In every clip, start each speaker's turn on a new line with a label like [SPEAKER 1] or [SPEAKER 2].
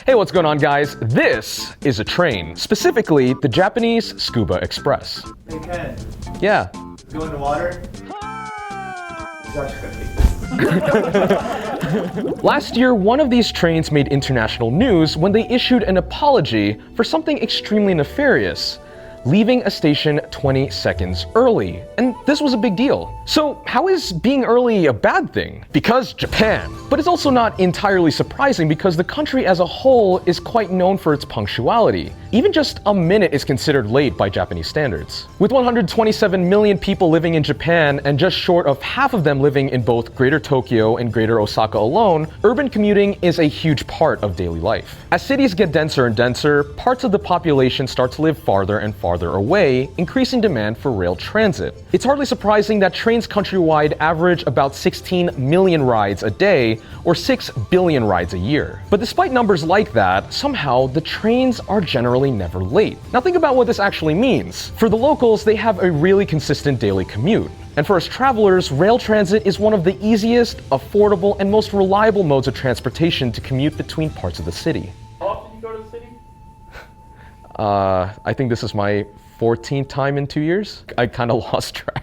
[SPEAKER 1] Hey, what's going on, guys? This is a train, specifically the Japanese Tsukuba Express.
[SPEAKER 2] Hey Ken,
[SPEAKER 1] Yeah.
[SPEAKER 2] go in the water?
[SPEAKER 1] Last year, one of these trains made international news when they issued an apology for something extremely nefarious: leaving a station 20 seconds early. And this was a big deal. So how is being early a bad thing? Because Japan. But it's also not entirely surprising because the country as a whole is quite known for its punctuality. Even just a minute is considered late by Japanese standards. With 127 million people living in Japan and just short of half of them living in both Greater Tokyo and Greater Osaka alone, urban commuting is a huge part of daily life. As cities get denser and denser, parts of the population start to live farther and farther away, increasing demand for rail transit. It's hardly surprising that trains countrywide average about 16 million rides a day, or 6 billion rides a year. But despite numbers like that, somehow the trains are generally never late. Now think about what this actually means. For the locals, they have a really consistent daily commute. And for us travelers, rail transit is one of the easiest, affordable, and most reliable modes of transportation to commute between parts of the city.
[SPEAKER 3] How often do you go to the city?
[SPEAKER 1] I think this is my 14th time in 2 years. I kind of lost track.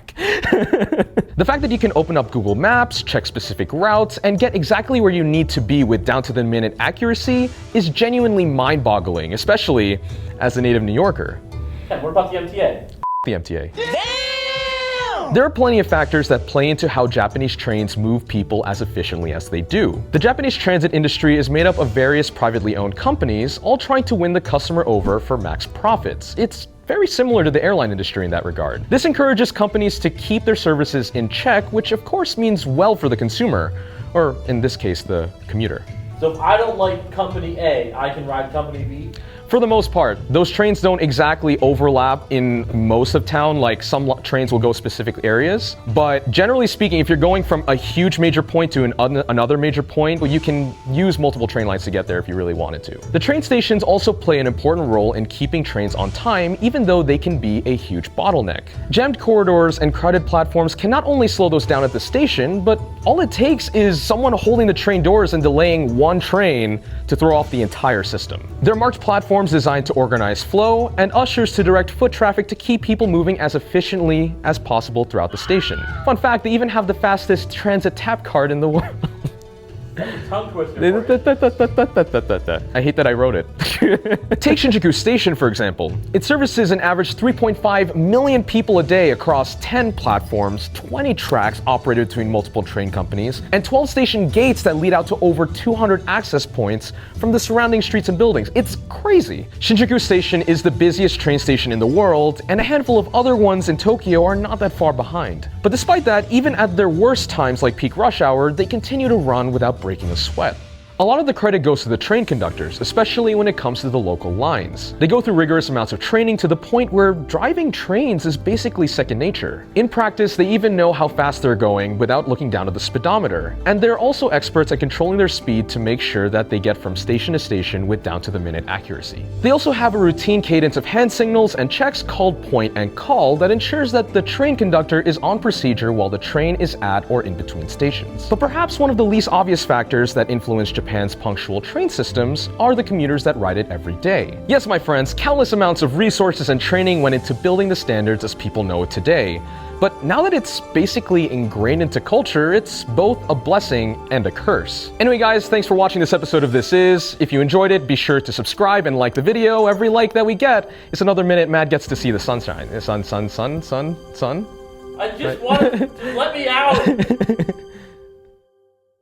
[SPEAKER 1] The fact that you can open up Google Maps, check specific routes, and get exactly where you need to be with down-to-the-minute accuracy is genuinely mind-boggling, especially as a native New Yorker.
[SPEAKER 3] Yeah, what about the MTA?
[SPEAKER 1] The MTA. There are plenty of factors that play into how Japanese trains move people as efficiently as they do. The Japanese transit industry is made up of various privately owned companies, all trying to win the customer over for max profits. It's very similar to the airline industry in that regard. This encourages companies to keep their services in check, which of course means well for the consumer, or in this case, the commuter.
[SPEAKER 3] So if I don't like company A, I can ride company B?
[SPEAKER 1] For the most part, those trains don't exactly overlap in most of town, like some trains will go specific areas. But generally speaking, if you're going from a huge major point to another major point, you can use multiple train lines to get there if you really wanted to. The train stations also play an important role in keeping trains on time, even though they can be a huge bottleneck. Jammed corridors and crowded platforms can not only slow those down at the station, but all it takes is someone holding the train doors and delaying one train to throw off the entire system. They're marked platforms designed to organize flow, and ushers to direct foot traffic to keep people moving as efficiently as possible throughout the station. Fun fact, they even have the fastest transit tap card in the world.
[SPEAKER 3] Tongue twister for you.
[SPEAKER 1] I hate that I wrote it. Take Shinjuku Station, for example. It services an average 3.5 million people a day across 10 platforms, 20 tracks operated between multiple train companies, and 12 station gates that lead out to over 200 access points from the surrounding streets and buildings. It's crazy. Shinjuku Station is the busiest train station in the world, and a handful of other ones in Tokyo are not that far behind. But despite that, even at their worst times like peak rush hour, they continue to run without breaking a sweat. A lot of the credit goes to the train conductors, especially when it comes to the local lines. They go through rigorous amounts of training to the point where driving trains is basically second nature. In practice, they even know how fast they're going without looking down at the speedometer. And they're also experts at controlling their speed to make sure that they get from station to station with down-to-the-minute accuracy. They also have a routine cadence of hand signals and checks called point and call that ensures that the train conductor is on procedure while the train is at or in between stations. But perhaps one of the least obvious factors that influence Japan's punctual train systems are the commuters that ride it every day. Yes, my friends, countless amounts of resources and training went into building the standards as people know it today. But now that it's basically ingrained into culture, it's both a blessing and a curse. Anyway guys, thanks for watching this episode of This Is. If you enjoyed it, be sure to subscribe and like the video. Every like that we get is another minute Matt gets to see the sunshine. Sun.
[SPEAKER 3] I just wanted to let me out!